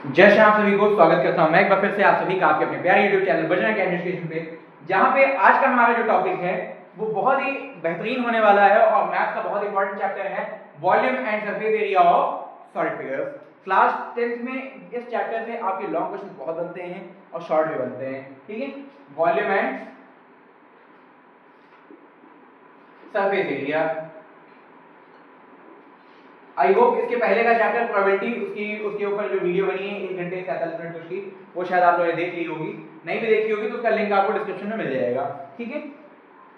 जय श्री राम सभी को स्वागत करता हूं मैं एक बार फिर से आप सभी का आपके अपने प्यारे YouTube चैनल बजना अकेडमी एजुकेशन पे, जहां पे आज का हमारा जो टॉपिक है वो बहुत ही बेहतरीन होने वाला है और मैथ्स का बहुत इंपॉर्टेंट चैप्टर है volume and surface area of solid figures. Class 10th में इस चैप्टर से आपके लॉन्ग क्वेश्चन बहुत बनते हैं और शॉर्ट भी बनते हैं, ठीक है। Volume and surface area, I hope इसके पहले का चैप्टर प्रोबेबिलिटी उसके ऊपर जो वीडियो बनी है 1 घंटे 47 मिनट उसकी, वो शायद आप लोगों ने देख ली होगी। नहीं भी देखी होगी तो उसका लिंक आपको डिस्क्रिप्शन में मिल जाएगा, ठीक है।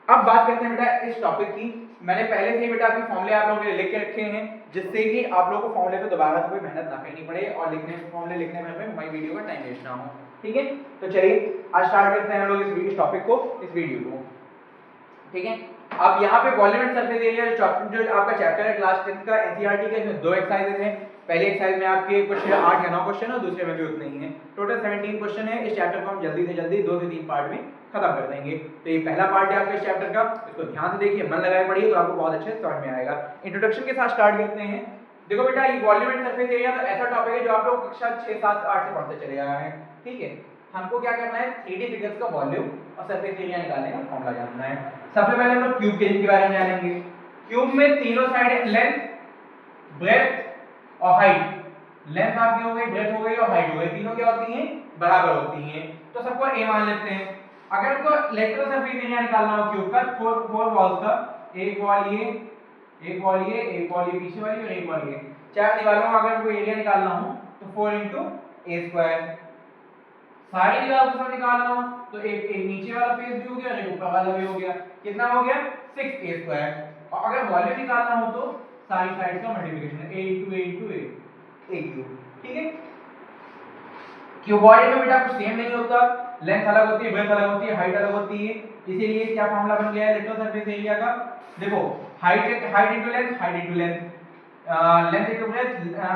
अब बात करते हैं बेटा इस टॉपिक की। मैंने पहले से ही बेटा आपके फॉर्मूले आप लोगों के लिए लिख के रखे हैं, जिससे कि आप लोगों को फॉर्मूले पे दोबारा से कोई मेहनत ना करनी पड़े और फॉर्मूले लिखने में हमारी वीडियो का टाइम वेस्ट ना हो, ठीक है। तो चलिए आज स्टार्ट करते हैं हम लोग इस टॉपिक को, इस वीडियो को, ठीक है। अब यहाँ पे वॉल्यूम एंड सरफेस एरिया जो आपका चैप्टर है क्लास 10th का एनसीईआरटी का, इसमें 2 एक्सरसाइजेज हैं। पहले एक्सरसाइज में आपके कुछ 8 या 9 क्वेश्चन और दूसरे में भी उतने ही हैं। टोटल 17 क्वेश्चन है। इस चैप्टर को हम जल्दी से जल्दी 2 से 3 पार्ट में खत्म कर देंगे। तो ये पहला पार्ट है आपके इस चैप्टर का, इसको ध्यान से देखिए, मन लगाए पढ़िए तो आपको बहुत अच्छे से समझ में आएगा। इंट्रोडक्शन के साथ स्टार्ट करते हैं। देखो बेटा ये वॉल्यूम एंड सरफेस एरिया तो ऐसा टॉपिक है जो आप लोग कक्षा 6, 7, 8 से पढ़ते चले आ रहे हैं, ठीक है। हमको क्या करना है, 3D फिगर्स का वॉल्यूम और सरफेस एरिया निकालने का फॉर्मूला जानना है। सबसे पहले हम लोग क्यूब के बारे में जानेंगे। क्यूब में तीनों साइड लेंथ, ब्रेड्थ और हाइट, लेंथ आपकी हो गई, ब्रेड्थ हो गई और हाइट हो गई, तीनों क्या होती हैं, बराबर होती हैं। तो सबको ए मान लेते हैं। अगर हमको लेटरल सरफेस एरिया निकालना हो क्यूब का, फोर वॉल्स का, एक वॉल ये, एक वॉल ये, एक वॉल ये पीछे वाली और एक वॉल ये, 4 दीवारों का अगर हमको एरिया निकालना हो तो 4 * a²। सारी दीवार को सब निकालना हो तो एक नीचे वाला फेस भी हो गया और एक ऊपर वाला भी हो गया, कितना हो गया, 6a²। और अगर वॉल्यूम निकालना हो तो सारी साइड का multiplication a * a * a cube, ठीक है। क्यूबॉइड में बेटा कुछ सेम नहीं होता, लेंथ अलग होती है, ब्रेड्थ अलग होती है, हाइट अलग होती है। इसीलिए क्या फार्मूला बन गया है लेटरल सरफेस एरिया का, देखो height into length, height into length, length into breadth,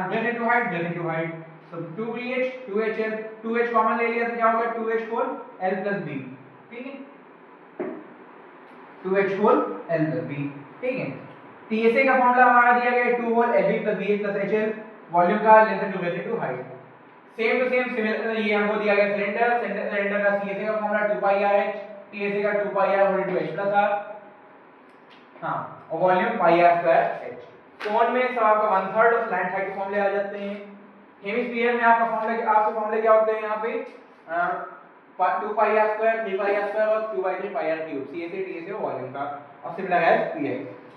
breadth into height. तो 2bh 2hl, 2h कॉमन ले लिया तो क्या होगा, 2h l + b, ठीक है, 2h l + b, ठीक है। TSA का फॉर्मूला हमारा दिया गया है 2 ab + bh + hl, वॉल्यूम का length into breadth into height. Same to same similar ये हमको दिया गया सिलेंडर का CSA का फॉर्मूला 2πrh, TSA का 2πr whole to h + r, हां, और वॉल्यूम πr²h। कोण में सब आपका 1/3 और स्लैंट हाइट के फॉर्मूले आ जाते हैं। हेमिस्फीयर में आपका फॉर्मूले क्या होते हैं यहाँ पे, 2πr², 3πr² और 2/3πr³ CSA TSA और वॉल्यूम का, और सिमिलर एज PI।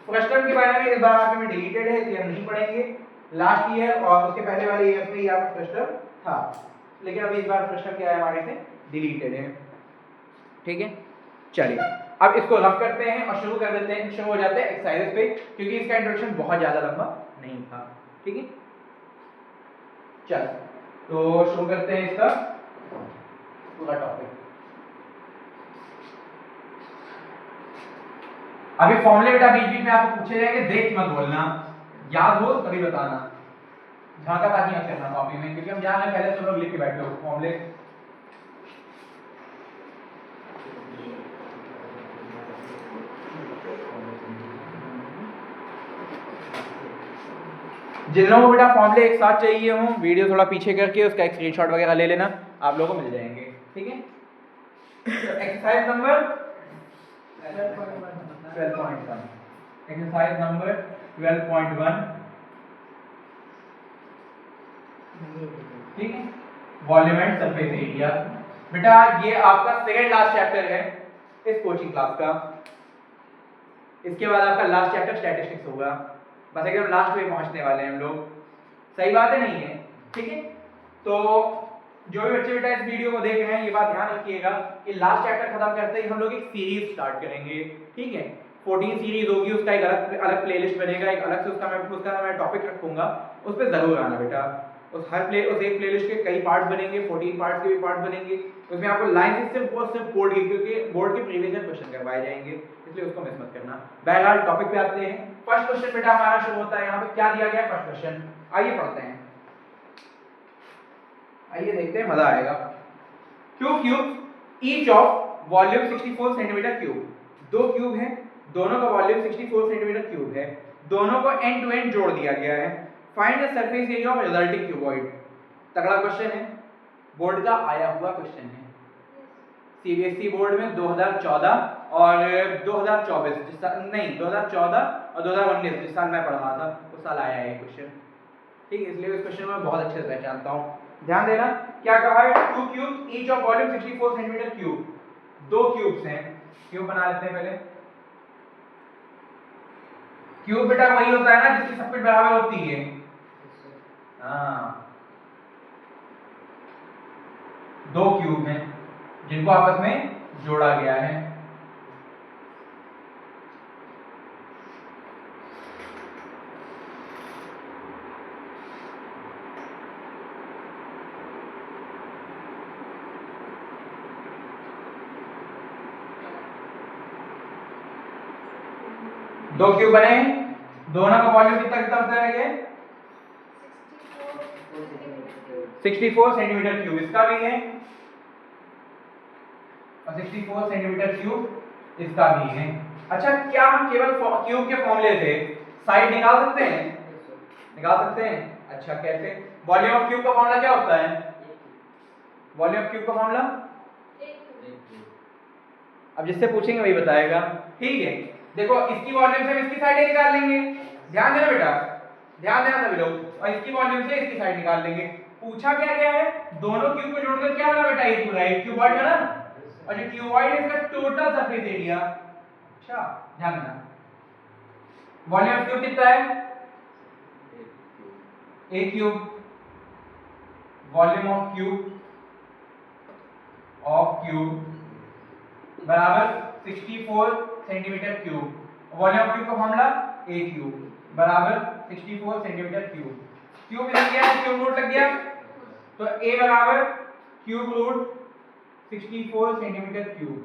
फ्रस्टम के बारे में इस बार आपके में डिलीटेड है इसलिए हम नहीं पढ़ेंगे। लास्ट ईयर और उसके पहले वाले ईयर में ही आपका फ्रस्टम था, लेकिन अभी इस बार फ्रस्टम क्या है हमारे से डिलीटेड है, ठीक है। चलिए अब इसको रफ करते हैं और शुरू कर देते हैं, शुरू हो जाते हैं एक्सरसाइजेस पे, क्योंकि इसका इंट्रोडक्शन बहुत ज्यादा लंबा नहीं था, ठीक है। चल तो शुरू करते हैं इसका पूरा टॉपिक। अभी फॉर्मूले बेटा बीच बीच में आपको पूछे जाएंगे, देख मत बोलना, याद हो तभी बताना, झांका ताकि मत करना कॉपी में, क्योंकि हम जान रहे पहले सब लोग लिख के बैठे हो फॉर्मूले। जिन लोगों को बेटा फॉर्मूले एक साथ चाहिए हो, वीडियो थोड़ा पीछे करके उसका एक स्क्रीनशॉट वगैरह ले लेना, आप लोगों को मिल जाएंगे, ठीक है। एक्सरसाइज नंबर 12.1, एक्सरसाइज नंबर 12.1, ठीक है, वॉल्यूम एंड सरफेस एरिया। बेटा ये आपका सेकंड लास्ट चैप्टर है इस कोचिंग क्लास का, इसके बाद आपका लास्ट चैप्टर स्टैटिस्टिक्स होगा, बस एकदम लास्ट में पहुंचने वाले हैं हम लोग, सही बात है नहीं है, ठीक है। तो जो भी बच्चे बेटा इस वीडियो को देख रहे हैं ये बात ध्यान रखिएगा कि लास्ट चैप्टर खत्म करते ही हम लोग एक सीरीज स्टार्ट करेंगे, ठीक है। 14 सीरीज होगी, उसका एक अलग प्लेलिस्ट बनेगा, एक अलग से उसका मैं टॉपिक रखूंगा, उस पर जरूर आना बेटा। उस एक प्लेलिस्ट के कई पार्ट्स बनेंगे, 14 पार्ट्स के भी पार्ट बनेंगे, उसमें आपको लाइन सिर्फ कोड की, क्योंकि बोर्ड के प्रीवियस ईयर क्वेश्चन करवाए जाएंगे, इसलिए उसको मिस मत करना। बहरहाल टॉपिक पे आते हैं। फर्स्ट क्वेश्चन बेटा हमारा शुरू होता है, यहाँ पे क्या दिया गया है फर्स्ट क्वेश्चन, आइए पढ़ते हैं, आइए देखते हैं, मजा आएगा। Two cube each of volume 64 centimetre cube, 2 cube हैं, दोनों का वॉल्यूम 64 सेंटीमीटर क्यूब है, दोनों को एंड टू एंड जोड़ दिया गया है। Find the surface area of resulting cuboid. तगड़ा क्वेश्चन है, बोर्ड का आया हुआ क्वेश्चन है। सीबीएसई बोर्ड में 2014 और 2024 जिस साल, नहीं 2014 और 2019 जिस साल मैं पढ़ रहा था उस साल आया है क्वेश्चन। ठीक है, इसलिए इस क्वेश्चन को मैं बहुत अच्छे से पहचानता हूँ। ध्यान देना क्या कहा है, 2 cube each of volume 64 centimetre cube. 2 cubes हैं, क्यूब बना लेते हैं पहले। क्यूब बेटा वही होता है ना जिसकी सब कुछ बराबर होती है। हाँ, 2 क्यूब हैं जिनको आपस में जोड़ा गया है। दो क्यूब बने, दोनों का वॉल्यूम कितना कितना होता है ये 64 सेंटीमीटर क्यूब, इसका भी है और 64 सेंटीमीटर क्यूब इसका भी है। अच्छा, क्या हम केवल क्यूब के फॉर्मूले से साइड निकाल सकते हैं? निकाल सकते हैं। अच्छा, कैसे? वॉल्यूम ऑफ क्यूब का फॉर्मूला क्या होता है? वॉल्यूम ऑफ क्यूब का फॉर्मूला, अब जिससे पूछेंगे वही बताएगा। ठीक है, देखो इसकी वॉल्यूम से हम इसकी साइड निकाल लेंगे। ध्यान देना बेटा, ध्यान देना सभी लोग। और इसकी वॉल्यूम से इसकी साइड निकाल लेंगे। पूछा क्या गया है, दोनों क्यूब को जोड़कर क्या बना बेटा, एक पूरा एक क्यूबॉइड है ना, और जो क्यूबॉइड है इसका टोटल सरफेस एरिया। अच्छा, ध्यान देना वॉल्यूम ऑफ क्यूब कितना है, एक क्यूब। वॉल्यूम ऑफ क्यूब बराबर 64 centimetre cube. Volume of cube का फॉर्मूला a क्यूब बराबर 64 सेंटीमीटर क्यूब। क्यूब लग गया तो क्यूब रूट लग गया, तो a बराबर क्यूब रूट 64 सेंटीमीटर क्यूब।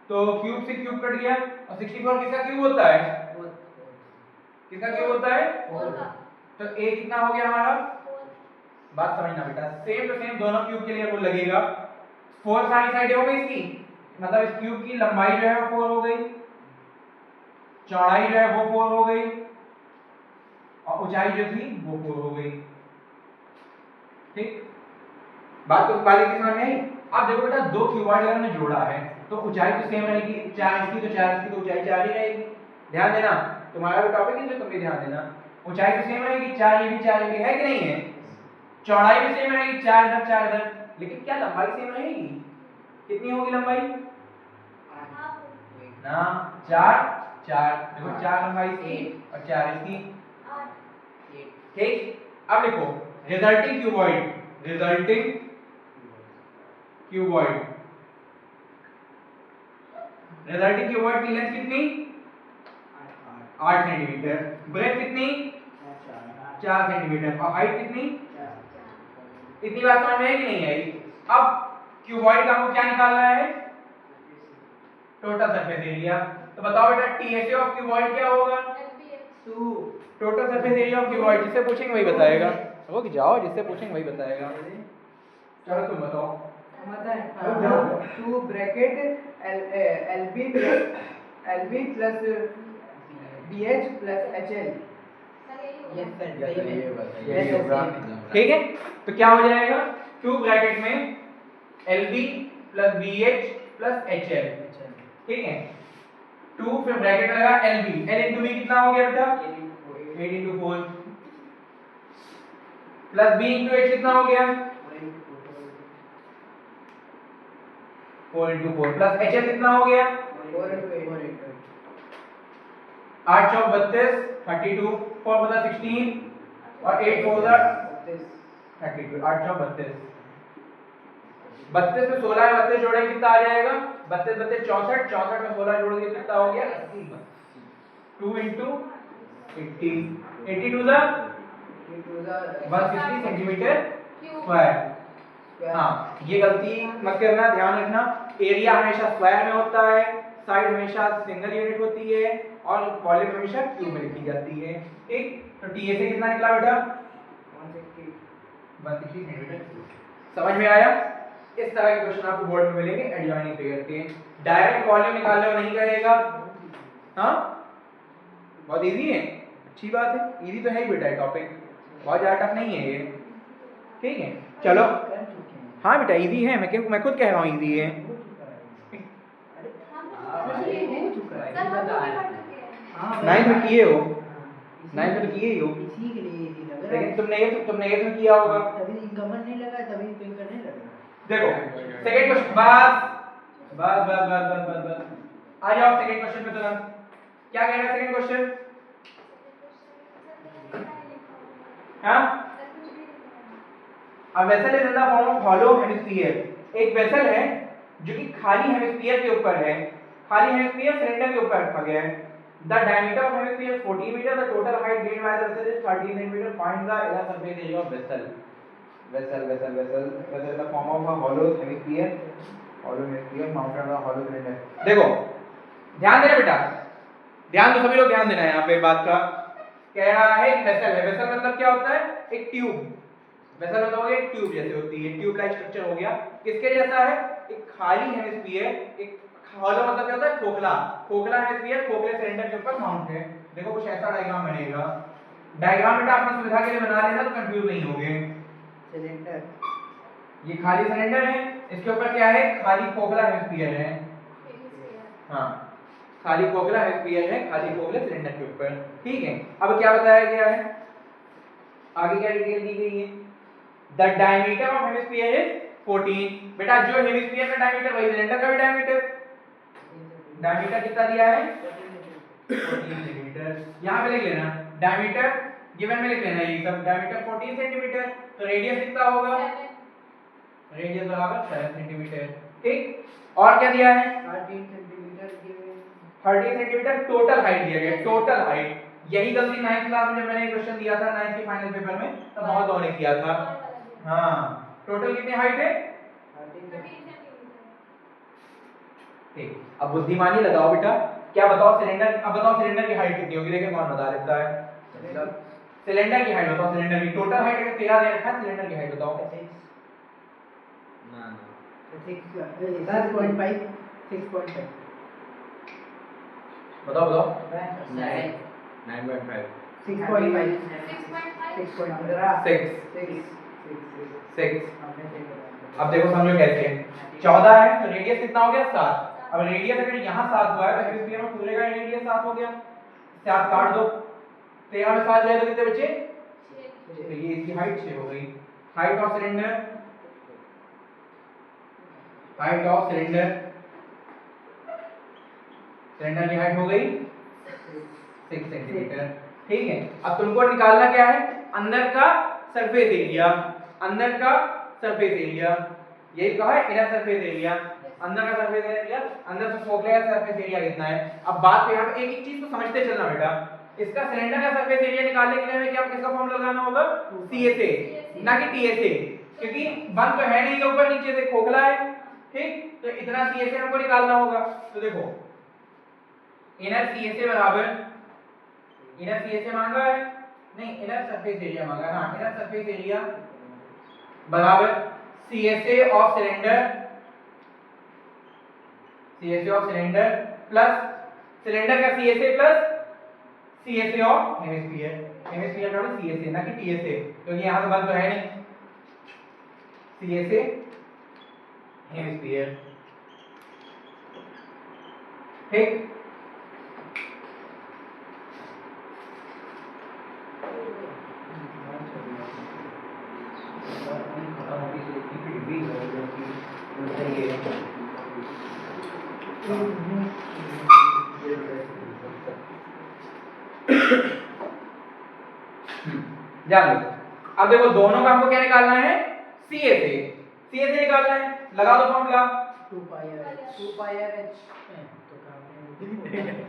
तो क्यूब से क्यूब कट गया और 64 किसका क्यूब होता है, किसका क्यूब होता है, तो a कितना हो गया हमारा, बात समझना बेटा, सेम टू सेम दोनों क्यूब के लिए रूल लगेगा। 4 सारी साइडें हो गई इसकी, मतलब इस क्यूब की लंबाई जो है वो 4 हो गई, चौड़ाई जो है वो 4 हो गई और ऊंचाई जो थी वो 4 हो गई। ठीक, बात तो बात की समझ में आई। अब देखो बेटा, दो क्यूबॉइड अगर हमने जोड़ा है तो ऊंचाई तो सेम रहेगी, 4 इसकी तो 4 इसकी, तो ऊंचाई 4 ही रहेगी। ध्यान देना, तुम्हारा भी टॉपिक है इसलिए तुम भी ध्यान देना। ऊंचाई तो सेम रहेगी, 4 ये भी 4 ये भी, है कि नहीं है? चौड़ाई भी सेम रहेगी, 4 इधर 4 इधर, लेकिन क्या लंबाई सेम रहेगी? कितनी होगी लंबाई ना, 4 4, देखो 4 लंबाई इसकी और 4 इसकी, 8। ठीक, अब लिखो resulting cuboid, resulting cuboid, resulting cuboid की लेंथ कितनी, 8 सेंटीमीटर, ब्रेथ कितनी, 4 सेंटीमीटर और हाइट कितनी, इतनी बात समझ में है कि नहीं आई? अब क्यूबॉइड का हमको क्या निकालना है, टोटल सरफेस एरिया। तो बताओ बेटा टीएसए ऑफ क्यूबॉइड क्या होगा, 2 total surface area of cuboid. जिससे पूछेंगे वही बताएगा, रुक जाओ, जिससे पूछेंगे वही बताएगा। चलो तुम बताओ। 2 bracket LB plus BH plus HL। ठीक है, तो क्या हो जाएगा, 2 ब्रैकेट में LB plus BH plus HL। ठीक है, 2 फिर ब्रैकेट में लगा LB, L इंटू B कितना हो गया बेटा, 8 into 4 plus B into H कितना हो गया, 4 इंटू 4 प्लस HL कितना हो गया, 4 इंटू 8। 8 चौक 32, 32, 4 बता 16 और 8 4 बता 32, 8 चौक 32, 32 में 16 है, 32 जोड़ेंगे कितना आ जाएगा, 32 32 64, 64 में 16 जोड़ेंगे कितना हो गया 80। 2 into 80, 80 to the 160 centimetre square. हाँ, ये गलती मत करना, ध्यान रखना, एरिया हमेशा स्क्वायर में होता है, साइड हमेशा सिंगल यूनिट होती है और वॉल्यूम हमेशा क्यूब में लिखी जाती है। ठीक, तो टीएसए कितना निकला बेटा, 160 सेंटीमीटर। समझ में आया? इस तरह के क्वेश्चन आपको बोर्ड में मिलेंगे एडजॉइनिंग फिगर के। डायरेक्ट वॉल्यूम निकालने को नहीं कहेगा। हाँ, बहुत इजी है, अच्छी बात है, इजी तो है ही बेटा, टॉपिक बहुत ज्यादा टफ नहीं है ये। ठीक है चलो कर चुके हैं। हाँ बेटा इजी है, मैं खुद कह रहा हूँ इजी है। हो चुका है। अरे मुझे ये हो चुका है, सर ये हम बता भी रहे पढ़ हैं। चुके हैं। हाँ, नाइन्थ में किए हो, इसी नाइन्थ में के तो किए ही हो, लिए- इसी के लिए इजी लग रहा लेकिन है। तुमने ये तो किया होगा। तभी इनकमर नहीं लगा, तभी इनका नहीं लगा। देखो सेकंड क्वेश्चन, बस आ जाओ सेकंड क्वेश्चन पे तुरंत। क्या कह रहा है सेकंड क्वेश्चन? हाँ अब vessel is in the form of hollow hemisphere. एक वेसल है जो कि खाली हेमिस्फीयर के ऊपर है, खाली हेमिस्फीयर सिलेंडर के ऊपर रखा गया है। The diameter of hemisphere 14 metre, the total height gained by the vessel is 13 centimetre. Find the inner surface area of vessel. Vessel in the form of a hollow hemisphere, hollow hemisphere mounted on the hollow cylinder. देखो ध्यान देना बेटा, ध्यान दो सभी लोग, ध्यान देना है यहाँ पे बात का। कह रहा है एक वेसल है, वेसल मतलब क्या होता है? एक ट्यूब। वेसल मतलब हो गया एक ट्यूब जैसे होती है, ट्यूब लाइक स्ट्रक्चर हो गया। किसके जैसा है? एक खाली हेमिस्फीयर, एक हॉलो मतलब क्या होता है? खोखला, खोखला हेमिस्फीयर खोखले सिलेंडर के ऊपर माउंट है। देखो कुछ ऐसा डायग्राम बनेगा। डायग्राम बेटा अपनी सुविधा के लिए बना लेना तो कंफ्यूज नहीं होगे। सिलेंडर, ये खाली सिलेंडर है, इसके ऊपर क्या है? खाली खोखला हेमिस्फीयर है। हाँ खाली खोखला हेमिस्फीयर है, खाली खोखले सिलेंडर के ऊपर, ठीक है। अब क्या बताया गया है, आगे क्या डिटेल दी गई है? The diameter of hemisphere is 14। बेटा जो हेमिस्फीयर का डायमीटर वही सिलेंडर का भी डायमीटर। डायमीटर कितना दिया है? 14 सेंटीमीटर। यहां पे लिख लेना डायमीटर, गिवन में लिख लेना ये सब। डायमीटर 14 सेंटीमीटर, तो रेडियस कितना होगा? रेडियस बराबर 7 सेंटीमीटर, ठीक। और क्या दिया है? 13 सेंटीमीटर के 13 सेंटीमीटर टोटल हाइट दिया गया, टोटल हाइट। यही गलती 9th क्लास में जब मैंने क्वेश्चन दिया था 9th के फाइनल पेपर में, तब बहुत लोगों ने किया था। हाँ टोटल कितनी हाइट है? 13 ठीक। अब बुद्धिमानी लगाओ बेटा, क्या बताओ सिलेंडर, अब बताओ सिलेंडर की हाइट कितनी होगी? देखिए कौन बता देता है। सिलेंडर की हाइट बताओ, सिलेंडर की टोटल हाइट अगर 13 दे रखा है, सिलेंडर की हाइट बताओ। 6.5 6.5 बताओ बताओ। 9.5 6.5 6 अब देखो समझो कैसे। 14 है तो रेडियस कितना हो गया? 7। अब रेडियस अगर यहाँ 7 हुआ है तो हेमिस्फीयर में पूरे का रेडियस 7 हो गया। 7 काट दो, 13 में 7 जाए तो कितने बचे? तो ये इसकी हाइट 6 हो गई। Height of cylinder, height of cylinder, cylinder की हाइट हो गई 6 सेंटीमीटर, ठीक है। अब तुमको निकालना क्या है? अंदर का सरफेस एरिया, अंदर का सरफेस एरिया, यही कहा है इनर सरफेस एरिया। अंदर का सरफेस एरिया, अंदर से खोखले का सरफेस एरिया कितना है? अब बात पे यहाँ पे एक एक चीज को समझते चलना बेटा। इसका सिलेंडर का सरफेस एरिया निकालने के लिए हमें क्या किसका फॉर्मूला लगाना होगा? CSA, ना कि TSA, क्योंकि बंद तो है नहीं, ऊपर नीचे से खोखला है, ठीक। तो इतना CSA हमको निकालना होगा। तो देखो इनर CSA बराबर, इनर CSA मांगा है, नहीं इनर सरफेस एरिया मांगा है। हाँ इनर सरफेस एरिया बराबर CSA of cylinder, CSA of cylinder plus cylinder का CSA plus CSA of hemisphere. Hemisphere का भी CSA ना कि TSA, क्योंकि यहां से बंद तो है नहीं। CSA हेमिस्फीयर, ठीक। जान लो। अब देखो दोनों का हमको क्या निकालना है? CSA, CSA निकालना है, लगा दो formula. 2 pi RH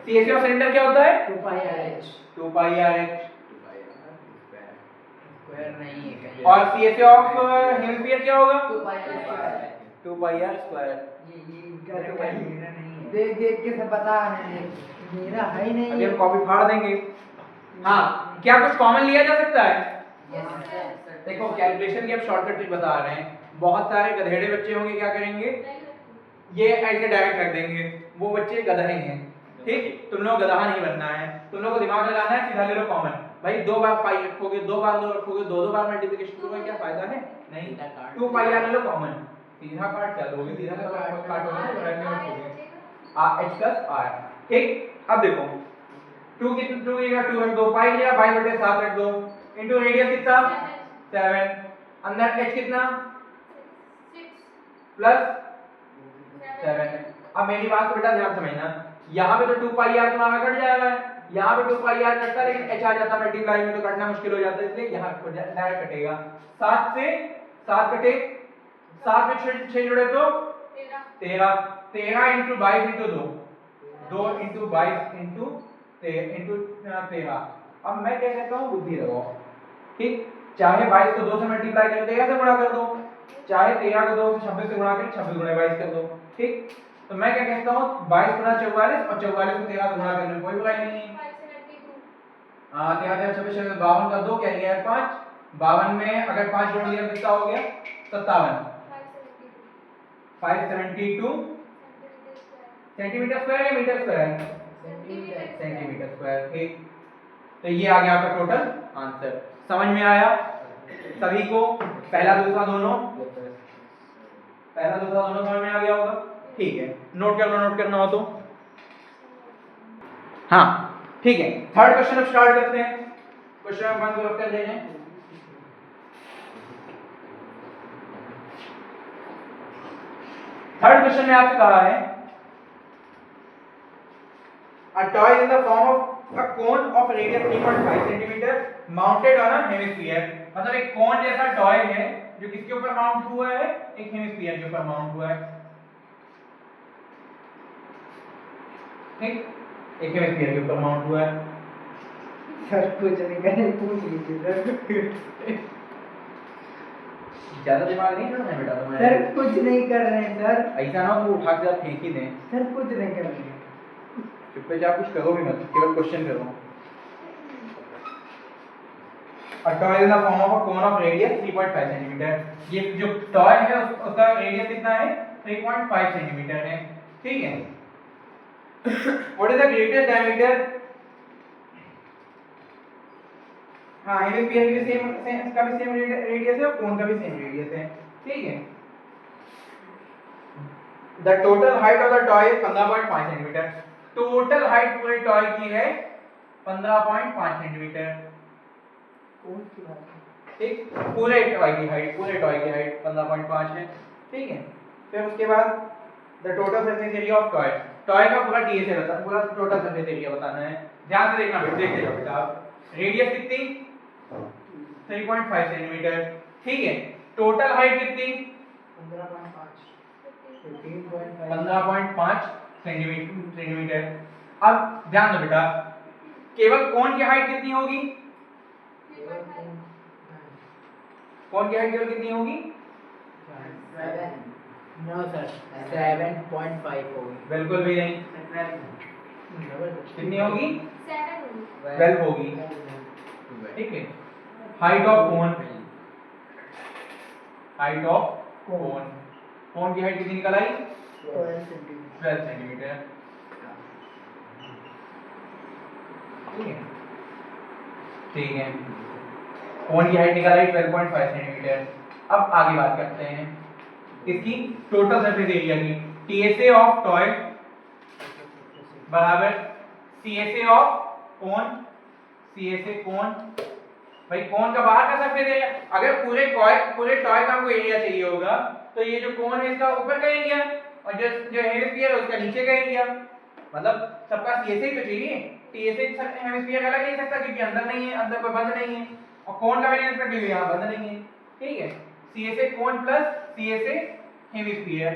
CSA of cylinder क्या होता है? 2 pi RH 2 pi RH, square नहीं है कहीं। और CSA ऑफ हेमिस्फीयर क्या होगा? 2 pi RH 2 pi r square. ये इनका तो भाई मेरा नहीं है। देख देख के सब बता रहे हैं, मेरा है ही नहीं। अभी हम कॉपी फाड़ देंगे। हाँ क्या कुछ कॉमन लिया जा सकता है? देखो कैलकुलेशन की अब शॉर्टकट ट्रिक बता रहे हैं। बहुत सारे गधेड़े बच्चे होंगे, क्या करेंगे? ये ऐसे डायरेक्ट रख देंगे, वो बच्चे गधे हैं, ठीक। तुम लोग गधा नहीं बनना है, तुम लोग को दिमाग लगाना है, सीधा ले लो कॉमन। भाई 2 बार पाई रखोगे, 2 बार 2 रखोगे, 2 बार मल्टीप्लिकेशन करोगे, क्या फायदा है? नहीं। 2 पाई आर ले लो कॉमन, सीधा काट क्या लोगे, सीधा काटोगे ना, ब्रैकेट में रखोगे h प्लस r। ठीक, अब देखो 2 कितना, 2 की जगह 2 रख दो, पाई लिया, बाई बटे 7 रख दो, इनटू रेडियस कितना 7, अंदर h कितना 6 प्लस 7। अब मेरी बात को बेटा ध्यान समझना, यहाँ पे तो 2 पाई r तुम्हारा कट जाएगा, यहाँ पे 2 पाई r कटता है, लेकिन h आ जाता मल्टीप्लाई में, तो कटना मुश्किल हो जाता है, इसलिए यहाँ डायरेक्ट कटेगा। 7 से 7 कटे, 7 में 6 जुड़े तो 13, 13 इंटू 22 इंटू 2, 2 इंटू 22 इंटू 13। अब मैं क्या कहता हूँ, बुद्धि लगाओ। ठीक, चाहे 22 को 2 से मल्टीप्लाई कर 13 से गुणा कर दो, चाहे 13 को 2 से 26 से गुणा कर 26 गुणे 22 कर दो। ठीक, तो मैं क्या कहता हूँ, 22 गुणा 44 और 44 को 13 से गुणा करने में कोई बुराई नहीं है। 13 13 26 52 का 2 क्या लिया है 5, 52 में अगर 5 जोड़ लिया कितना हो गया 57, 572 सेंटीमीटर स्क्वायर या मीटर स्क्वायर, सेंटीमीटर स्क्वायर। ठीक, तो ये आ गया आपका टोटल आंसर। समझ में आया सभी को? पहला दूसरा दोनों, पहला दूसरा दोनों समझ में आ गया होगा? ठीक है, नोट कर लो, नोट करना हो तो। हाँ ठीक है, थर्ड क्वेश्चन अब स्टार्ट करते हैं। क्वेश्चन बंद को कर देंगे। थर्ड क्वेश्चन में आपसे कहा है a toy in the form of a cone of radius 3.5 cm mounted on a hemisphere। मतलब एक कोन जैसा टॉय है जो किसके ऊपर माउंट हुआ है, एक हेमिस्फीयर के ऊपर माउंट हुआ है। ठीक, एक हेमिस्फीयर के ऊपर माउंट हुआ है। सर कुछ नहीं करे, पूछ लीजिए सर। ज्यादा दिमाग नहीं चढ़ना है बेटा तुम्हारे। सर कुछ नहीं कर रहे हैं सर। ऐसा ना हो उठा के आप फेंक ही दें। सर कुछ नहीं कर रहे हैं। चुपचाप कुछ करो भी मत, केवल क्वेश्चन करो। A toy in the form of a cone of radius 3.5 cm। ये जो टॉय है उसका रेडियस कितना है 3.5 सेंटीमीटर है। ठीक है, what is the greatest diameter? हाँ, हेमिस्फीयर की सेम इसका भी सेम रेडियस है और कोन का भी सेम रेडियस है। ठीक है, the total height of the toy is 15.5 centimetre. Total height पूरे टॉय की है 15.5 सेंटीमीटर। कौन सी बात है? ठीक, पूरे टॉय की हाइट 15.5 है। ठीक है, फिर उसके बाद the total surface area of toy. Toy का पूरा टीएसए बताना, पूरा टोटल सरफेस एरिया बताना है। ध्यान से देखना बेटा, देखते जाओ बेटा आप। रेडियस कितनी 3.5 सेंटीमीटर। ठीक है, टोटल हाइट कितनी 15.5 सेंटीमीटर। अब ध्यान दो बेटा, केवल कोन की हाइट कितनी होगी? कोन की हाइट केवल कितनी होगी? 7.5 होगी। बिल्कुल भी नहीं। कितनी होगी? 12 होगी। ठीक है, height of cone, height of cone, cone की हाइट कितनी निकल आई? 12 सेंटीमीटर। ठीक है, ठीक है, कोन की हाइट निकल आई 12.5 सेंटीमीटर। अब आगे बात करते हैं इसकी टोटल सरफेस एरिया की। टीएसए ऑफ टॉय बराबर सीएसए ऑफ कोन, सीएसए कोन। भाई कोन का बाहर का सरफेस एरिया, अगर पूरे टॉय का हमको एरिया चाहिए होगा तो ये जो कोन है इसका ऊपर का एरिया और जो हेमिस्फीयर है उसका नीचे का एरिया। मतलब सबका सीएसए ही तो चाहिए। टीएसए हेमिस्फीयर अलग नहीं सकता क्योंकि अंदर नहीं है, अंदर कोई बंद नहीं है, और कोन का भी नहीं सकता क्योंकि यहाँ बंद नहीं है। ठीक है, CSA cone plus CSA hemisphere.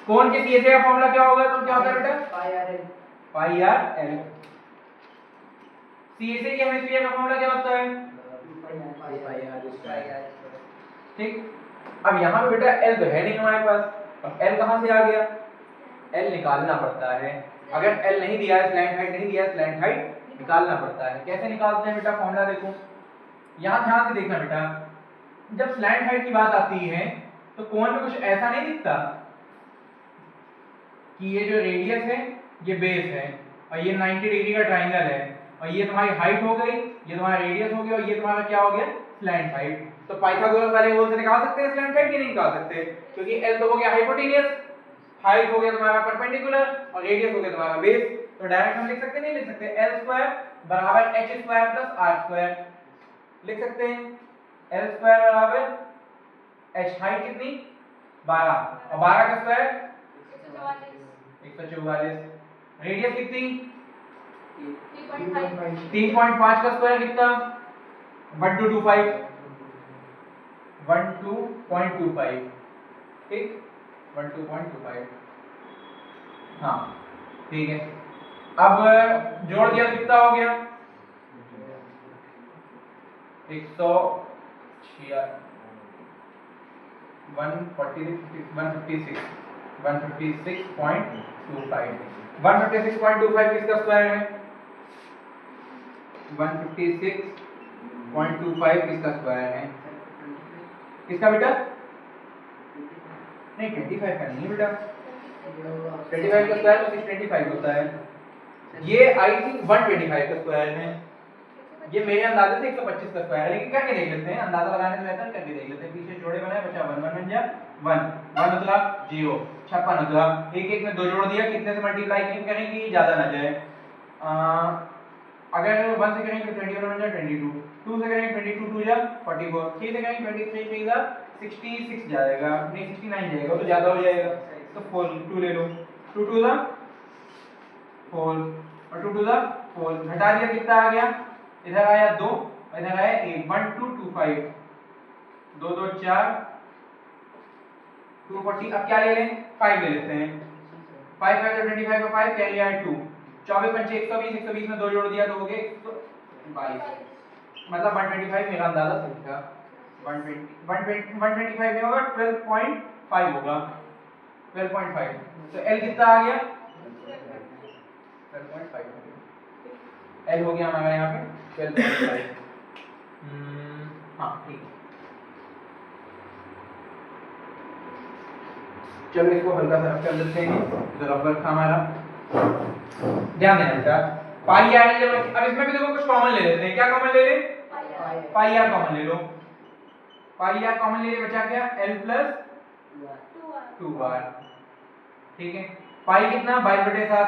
Cone के सीएसए का फॉर्मूला क्या होगा? तो क्या होता है बेटा? पाई आर एल। सीएसए के हेमिस्फीयर का फॉर्मूला क्या होता है? ठीक, अब यहाँ पे बेटा एल तो है नहीं हमारे पास, अब एल कहाँ से आ गया? एल निकालना पड़ता है। अगर एल नहीं दिया है, स्लैंट हाइट नहीं दिया है, स्लैंट हाइट निकालना पड़ता है। कैसे निकालते हैं बेटा? फॉर्मूला देखो, यहाँ ध्यान से देखना बेटा। जब स्लैंट हाइट की बात आती है तो कोन में कुछ ऐसा नहीं दिखता कि ये जो रेडियस है ये बेस है, और ये 90 डिग्री का ट्राइंगल है, और ये तुम्हारी हाइट हो गई, ये तुम्हारा रेडियस हो गया, और ये तुम्हारा क्या हो गया, स्लैंट हाइट। तो पाइथागोरस वाले रूल से निकाल सकते हैं स्लैंट हाइट कि नहीं निकाल सकते, क्योंकि एल तो हो गया हाइपोटेनियस, हाइट हो गया तुम्हारा परपेंडिकुलर, और रेडियस हो गया तुम्हारा बेस। तो डायरेक्ट हम लिख सकते नहीं लिख सकते, एल स्क्वायर बराबर H square plus R square लिख सकते हैं। एल स्क्वायर बराबर एच हाइट कितनी 12, और 12 का स्क्वायर 144, रेडियस कितनी 3.5 का स्क्वायर कितना 1225, 12.25, ठीक 12.25। हाँ ठीक है, अब जोड़ दिया तो कितना हो गया 156.25 किसका स्क्वायर है 156.25 किसका स्क्वायर है, किसका बेटा नहीं 25 का नहीं बेटा, 25 का स्क्वायर तो 625 होता है, ये आई थिंक 125 का स्क्वायर है, ये मेरे अंदाजे से 125 का स्क्वायर है, लेकिन करके देख लेते हैं, अंदाजा लगाने से बेहतर करके देख लेते हैं। पीछे जोड़े बनाए बचा 1 1 जा 1 1 मतलब 0 56 मतलब एक एक में दो जोड़ दिया, कितने से मल्टीप्लाई करेंगे ज्यादा ना जाए, अगर 1 से करेंगे तो 21 बन जाए 22, 2 से करेंगे 22 2 जा 44, 3 से करेंगे 23 3 जा 66 जाएगा, नहीं 69 जाएगा तो ज्यादा हो जाएगा, तो 4 2 ले लो, 2 2 जा 4 और 2 2 जा 4, घटा दिया कितना आ गया, इधर आया 2 इधर आया 1 1 2 2 5 2 2 4 240, अब क्या ले लें 5 ले लेते हैं, 5 5 25 का 5 कैरी आया 2, 24 पंचे 120, 120 में दो जोड़ दिया तो हो गए 122, मतलब 125 मेरा अंदाजा सही था, 125 में होगा 12.5 होगा 12.5, तो L कितना आ गया 12.5, L हो गया हमारा यहाँ पे 12.5। हाँ ठीक है, चलो इसको हल्का सा रफ कर देते हैं, जो रबर था हमारा, ध्यान देना बेटा पाई आर है, जब अब इसमें भी देखो कुछ कॉमन ले लेते हैं, क्या कॉमन ले लें पाई आर कॉमन ले लो, पाई आर कॉमन ले ले, बचा क्या L प्लस 2r, ठीक है, पाई कितना 22/7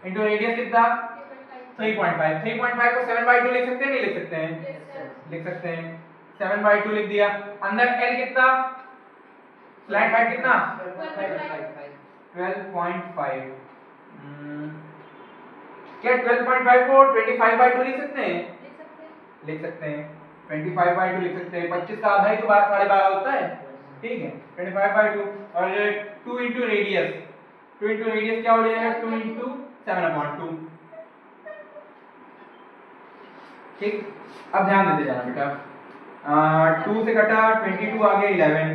इंटू रेडियस कितना 3.5, 3.5 को 7/2 लिख सकते हैं नहीं लिख सकते हैं, लिख सकते हैं 7/2 लिख दिया, अंदर L कितना स्लैंट हाइट कितना 12.5, क्या 12.5 को 25/2 लिख सकते हैं, लिख सकते हैं 25/2 लिख सकते हैं, 25 का आधा ही तो 12.5 होता है, ठीक है 25/2, और 2 इंटू रेडियस, 2 इंटू रेडियस क्या हो जाएगा 2 इंटू 7/2, ठीक। अब ध्यान देते जाना बेटा, 2 से कटा 22 आ गया 11,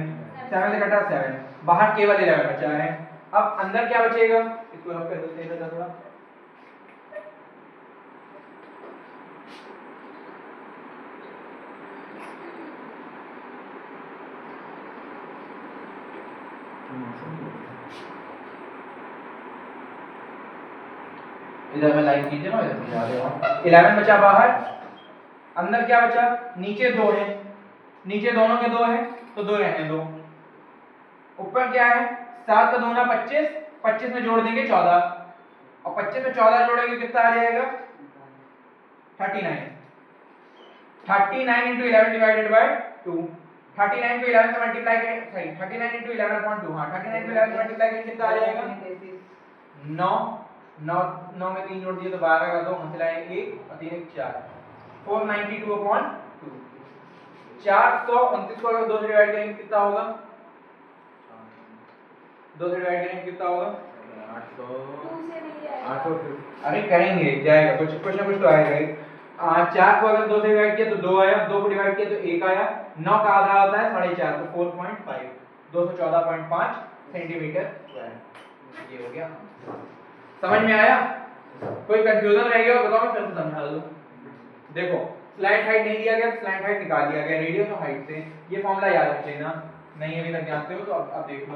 7 से कटा 7, बाहर केवल 11 बचा है, अब अंदर क्या बचेगा, इसको रफ कर देते हैं थोड़ा, इधर में लाइन कीजिए ना, इधर समझा रहे हो, 11 बचा बाहर, अंदर क्या बचा नीचे 2 है, नीचे दोनों के 2 है तो 2 रहने दो, ऊपर क्या है 7 का 2 ना 25, 25 में जोड़ देंगे 14, और 25 में 14 जोड़ेंगे कितना आ जाएगा 39, 39 into 11 divided by 2, 39 को 11 से मल्टीप्लाई करें, सही 39 into 11/2, हाँ 39 को 11 से मल्टीप्लाई करें कितना आ जाएगा 9, 9 में 3 जोड़ दिए तो 12 का 2 हंसलाए 1 और 3 1 4, 492/2, 429 को अगर 2 से डिवाइड करेंगे कितना होगा, 2 से डिवाइड करेंगे कितना होगा 800, अरे करेंगे जाएगा, कुछ कुछ ना कुछ तो आएगा ही, 4 को अगर 2 से डिवाइड किया तो 2 आया, 2 को डिवाइड किया तो 1 आया, 9 का आधा होता है 4.5, तो 4.5, 214.5 सेंटीमीटर स्क्वायर, ये हो गया। समझ में आया, कोई कंफ्यूजन रह गया बताओ मैं फिर से समझा दूं। देखो स्लैंट हाइट नहीं दिया गया, स्लैंट हाइट निकाल दिया गया रेडियस और हाइट से, ये फॉर्मूला याद रख लेना, नहीं अभी तक जानते हो तो अब देख लो,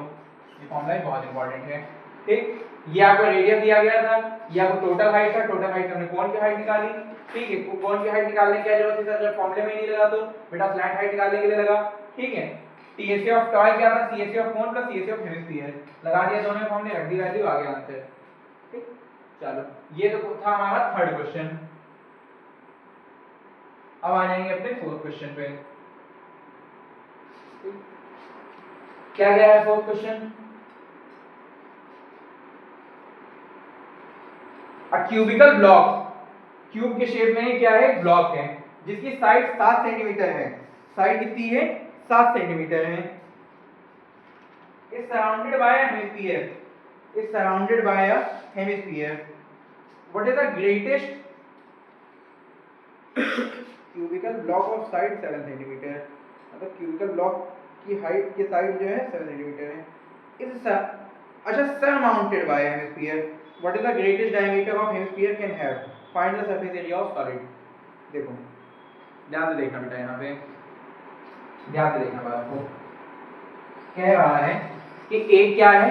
ये फॉर्मूला बहुत इंपॉर्टेंट है, ठीक। ये आपको रेडियस दिया गया था, ये आपको टोटल हाइट था, टोटल हाइट हमने कोण की हाइट निकाली, ठीक है। कोण की हाइट निकालने की क्या जरूरत थी सर, जब फॉर्मूले में ही नहीं लगा तो बेटा स्लैंट हाइट निकालने के लिए लगा, ठीक है। TSA ऑफ टॉय क्या था, CSA ऑफ कोण प्लस CSA ऑफ हेमिस्फीयर, लगा दिया दोनों में फॉर्मूले, रख दी वैल्यू, आ गया आंसर, ठीक। चलो ये तो था हमारा थर्ड क्वेश्चन। अब आ जाएंगे अपने फोर्थ क्वेश्चन पे। क्या गया है fourth question, a cubical block, cube के शेप में क्या है, ब्लॉक है जिसकी साइड 7 सेंटीमीटर है, साइड कितनी है, 7 सेंटीमीटर है, is surrounded by a hemisphere, is surrounded by a hemisphere, what is the greatest cubical block of side 7 centimetre, मतलब क्यूबिकल ब्लॉक की हाइट की साइड जो है 7 सेंटीमीटर है, इज अच्छा surmounted bye hemisphere, what is the greatest diameter of hemisphere can have, find the surface area of solid. देखो ध्यान से देखना बेटा, यहाँ पे ध्यान से देखना बात को, कह रहा है कि एक क्या है,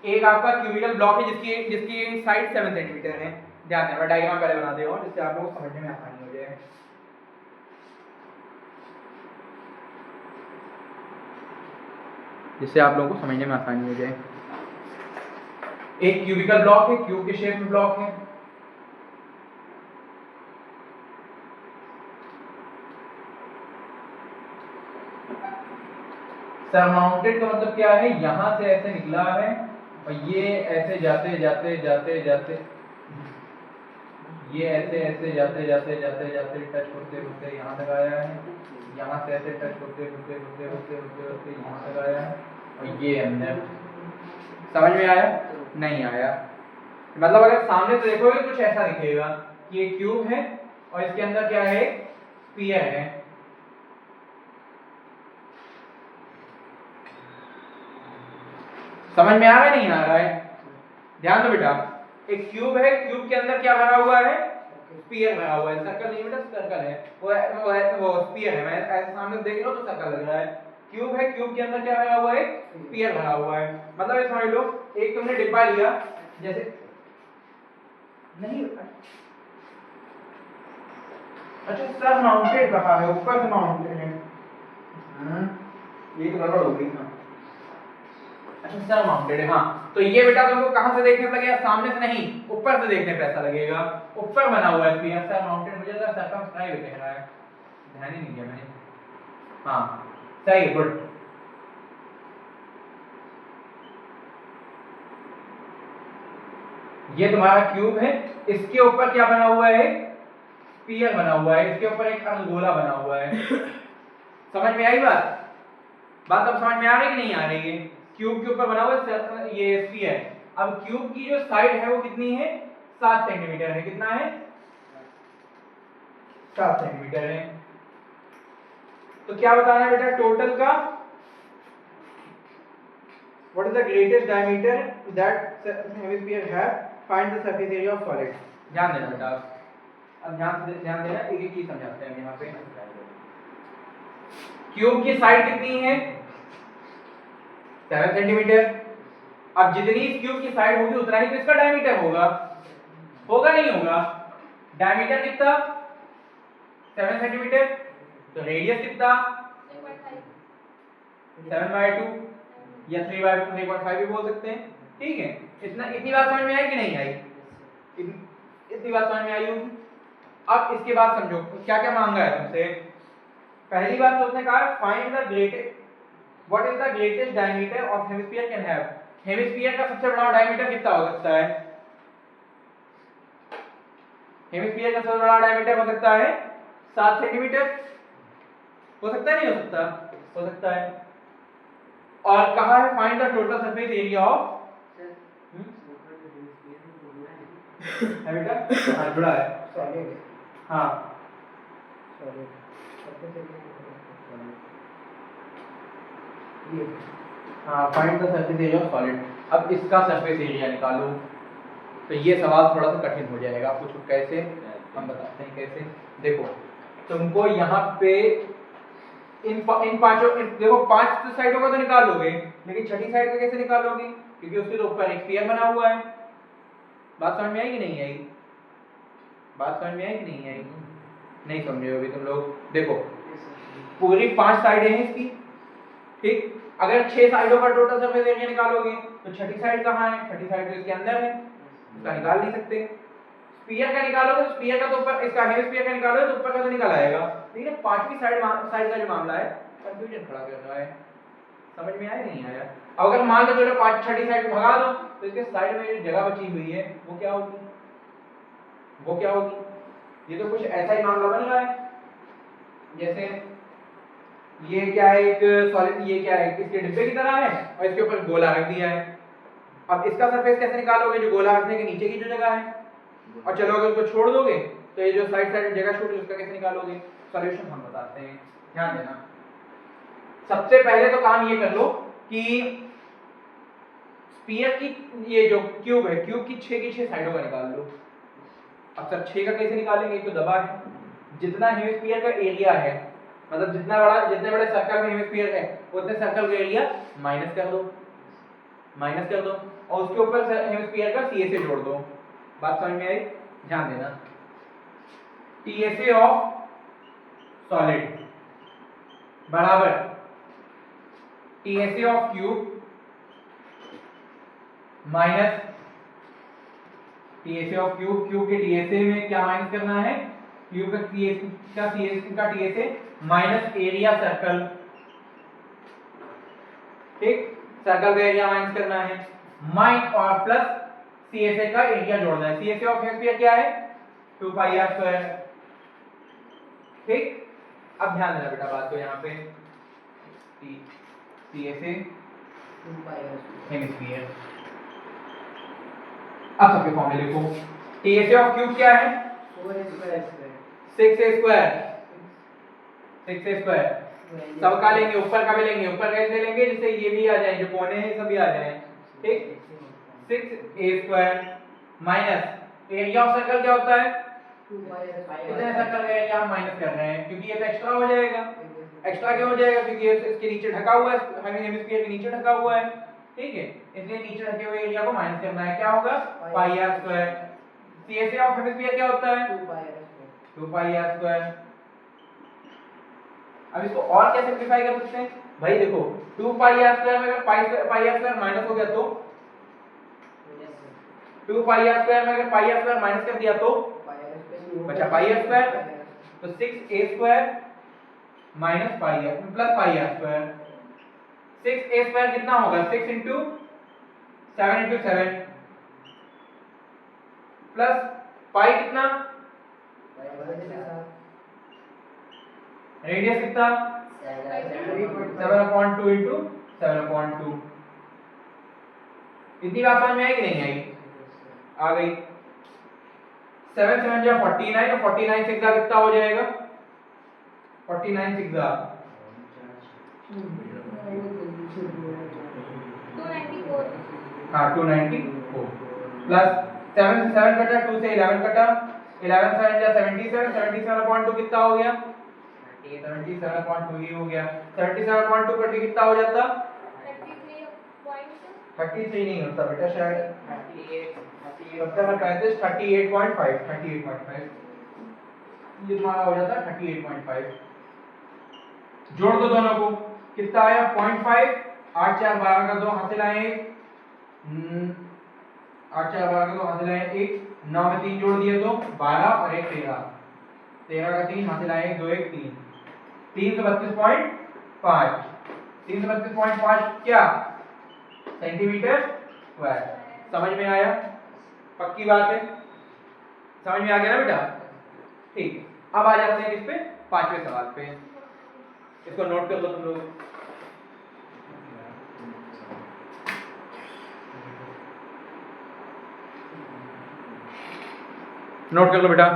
एक आपका क्यूबिकल ब्लॉक है जिसकी जिसकी साइड 7 सेंटीमीटर है, ध्यान देना, मैं डायग्राम पहले बना दे रहा हूँ जिससे आप लोगों को समझने में आसानी हो जाए। जिससे आप लोगों को समझने में आसानी हो जाए, एक क्यूबिकल ब्लॉक है, क्यूब के शेप में ब्लॉक है, सरमाउंटेड का मतलब क्या है, यहां से ऐसे निकला है और ये ऐसे जाते जाते जाते जाते, ये ऐसे ऐसे जाते जाते जाते जाते टच होते होते यहाँ तक आया है, यहाँ से ऐसे टच होते होते होते होते होते होते यहाँ तक आया है, और ये अंदर, समझ में आया, नहीं आया, मतलब अगर सामने से देखोगे कुछ ऐसा दिखेगा कि ये क्यूब है और इसके अंदर क्या है, स्फीयर है, समझ में आ रहा है, नहीं आ रहा है, ध्यान दो बेटा, एक क्यूब है, क्यूब के अंदर क्या भरा हुआ है, स्फीयर भरा हुआ है, सर्कल नहीं बेटा, सर्कल है, वो स्फीयर है, मैं ऐसे सामने देख रहा हूं तो सर्कल लग रहा है, क्यूब है, क्यूब के अंदर क्या भरा हुआ है, स्फीयर भरा हुआ है, मतलब ये समझ लो एक तुमने डिब्बा लिया, जैसे नहीं, अच्छा सर माउंटेड कहा है, ऊपर से माउंटेड है, ये तो गड़बड़ हो गई ना, अच्छा सर माउंटेड है, हाँ, तो ये बेटा तुमको कहां से देखने पे लगेगा, सामने से नहीं, ऊपर से देखने पे ऐसा लगेगा, ऊपर बना हुआ है स्फीयर, सर माउंटेड, मुझे लगा सर्कमस्क्राइब कह रहा है, ध्यान ही नहीं दिया मैंने, हाँ सही, गुड। ये तुम्हारा क्यूब है, इसके ऊपर क्या बना हुआ है, स्फीयर बना हुआ है, इसके ऊपर एक अर्धगोला बना हुआ है, समझ में आई बात, बात अब समझ में आ रही कि नहीं आ रही है, क्यूब के ऊपर बना हुआ है ये स्फीयर, अब क्यूब की जो साइड है वो कितनी है, 7 सेंटीमीटर है, कितना है, 7 सेंटीमीटर है, तो क्या बताना है बेटा टोटल का, what is the greatest diameter that hemisphere have, find the surface area of solid. ध्यान देना बेटा, अब ध्यान देना, एक एक चीज समझाते हैं यहाँ पे, क्यूब की साइड कितनी है, 7 सेंटीमीटर, अब जितनी इस क्यूब की साइड होगी उतना ही तो इसका डायमीटर होगा, होगा नहीं होगा, डायमीटर कितना 7 सेंटीमीटर, तो रेडियस कितना 7/2 या 3/5 भी बोल सकते हैं, ठीक है, इतनी बात समझ में आई कि नहीं आई, इतनी बात समझ में आई होगी। अब इसके बाद समझो क्या क्या मांगा है तुमसे, पहली बात तो उसने कहा find the greatest, what is the greatest diameter of hemisphere can have, hemisphere का सबसे बड़ा डायमीटर कितना हो सकता है, हेमिस्फीयर का सबसे बड़ा डायमीटर हो सकता है 7 सेंटीमीटर, हो सकता है, नहीं हो सकता, हो सकता है, और कहा है find the total surface area of, है बेटा, हाँ जुड़ा है, सॉलिड, हाँ सॉलिड, हाँ find the surface area of solid, अब इसका सरफेस एरिया निकालो, तो ये सवाल थोड़ा सा कठिन हो जाएगा, कुछ कैसे हम बताते हैं कैसे, देखो तुमको यहाँ पे इन पांचों देखो 5 साइडों का तो निकाल लोगे, लेकिन छठी साइड का कैसे निकालोगे, क्योंकि उसके तो ऊपर एक स्फीयर बना हुआ है। बात समझ में आई कि नहीं आई? बात समझ में आई कि नहीं आई? नहीं समझे होगी तुम लोग। देखो पूरी 5 साइडें हैं इसकी, ठीक। अगर 6 साइडों का टोटल सरफेस एरिया निकालोगे तो छठी साइड कहाँ है? छठी साइड तो इसके अंदर है, उसका निकाल नहीं सकते। स्फीयर का निकालोगे तो स्फीयर का तो ऊपर, इसका हेमिस्फीयर का निकालोगे तो ऊपर का तो निकल आएगा, लेकिन पांचवी साइड का जो मामला है कंफ्यूजन खड़ा कर रहा है। समझ में आया नहीं आया? अब अगर मान लो चलो छठी साइड को भगा दो तो इसके साइड में जो जगह बची हुई है वो क्या होगी? वो क्या होगी? ये तो कुछ ऐसा ही मामला बन रहा है जैसे ये क्या है, एक सॉलिड, ये क्या है, इसके डिब्बे की तरह है और इसके ऊपर गोला रख दिया है। अब इसका सरफेस कैसे निकालोगे? जो गोला रखने के नीचे की जो जगह है, और चलो अगर उसको छोड़ दोगे तो ये जो साइड साइड जगह छोड़ी उसका कैसे निकालोगे? सॉल्यूशन हम बताते हैं, ध्यान देना। सबसे पहले तो काम ये कर लो कि स्फीयर की ये जो क्यूब है, क्यूब की 6 साइडों का निकाल लो। अब सर 6 का कैसे निकालेंगे? तो दबा है, जितना हेमिस्फीयर का एरिया है, मतलब जितने बड़े सर्कल में हेमिस्फीयर है उतने सर्कल का एरिया माइनस कर दो और उसके ऊपर हेमिस्फीयर का सीए से जोड़ दो। बात समझ में आई? ध्यान देना। टीएसए ऑफ सॉलिड बराबर TSA of cube minus TSA of cube. Cube के टीएसए में क्या माइनस करना है? क्यूब का टीएसए माइनस एरिया सर्कल, ठीक। सर्कल का एरिया माइनस करना है, माइन और प्लस सीएसए का एरिया जोड़ना है। सीएसए ऑफ हेमिस्फीयर क्या है? 2 पाई आर स्क्वायर, ठीक। अब ध्यान देना बेटा बात को, यहाँ पे सीएसए हेमिस्फीयर। अब सबके फॉर्मूले लिखो। टीएसए ऑफ क्यूब क्या है? 6a square. सबका लेंगे, ऊपर का भी लेंगे। ऊपर कैसे लेंगे? जिससे ये भी आ जाए, जो कोने हैं सभी आ जाए, ठीक। 6a square minus area of circle क्या होता है? इतने सर्कल का एरिया हम माइनस कर रहे हैं क्योंकि ये तो एक्स्ट्रा हो जाएगा। एक्स्ट्रा क्यों हो जाएगा? क्योंकि ये इसके नीचे ढका हुआ है, हेमिस्फीयर के नीचे ढका हुआ है, ठीक है। इसलिए नीचे ढके हुए एरिया को माइनस करना है। क्या होगा? Pi R square. CSA of hemisphere क्या होता है? 2 पाई आर स्क्वायर। अब इसको और क्या सिंपलीफाई कर सकते हैं भाई? देखो 2 पाई आर स्क्वायर में अगर पाई आर स्क्वायर माइनस हो गया तो 2 पाई आर स्क्वायर में अगर पाई आर स्क्वायर माइनस कर दिया तो बचा पाई आर स्क्वायर। तो 6a square minus pi R plus pi R square. 6a square कितना होगा? 6 इंटू 7 इंटू 7 प्लस पाई कितना? रेडियस कितना? 7/2 इंटू 7/2। इतनी बात समझ में आई कि नहीं आई? आ गई। 7 7 जा 49 और 49 6 कितना हो जाएगा? 49 6 294। हाँ 294 प्लस 7 से 7 कटा, 2 से 11 कटा, 11 7 जा 77, 77/2 कितना हो गया? 77/2 ही हो गया। 77/2 कट के कितना हो जाता? 33 नहीं होता बेटा, शायद 38 38.5 ये तुम्हारा हो जाता 38.5। जोड़ दो दोनों को, कितना आया? 0.5। 8 4 12 का 2 हाथ से लाए 8 4 12 का 2 हाथ से लाए 1, 9 में 3 जोड़ दिए तो 12 और 1 13, 13 का 3 हाथ से लाए 1 2 1 3, 332.5 332.5 क्या? Centimetre square. समझ में आया? पक्की बात है? समझ में आ गया ना बेटा? ठीक। अब आ जाते हैं इस पे 5वें सवाल पे। इसको नोट कर लो तुम लोग। नोट कर लो बेटा।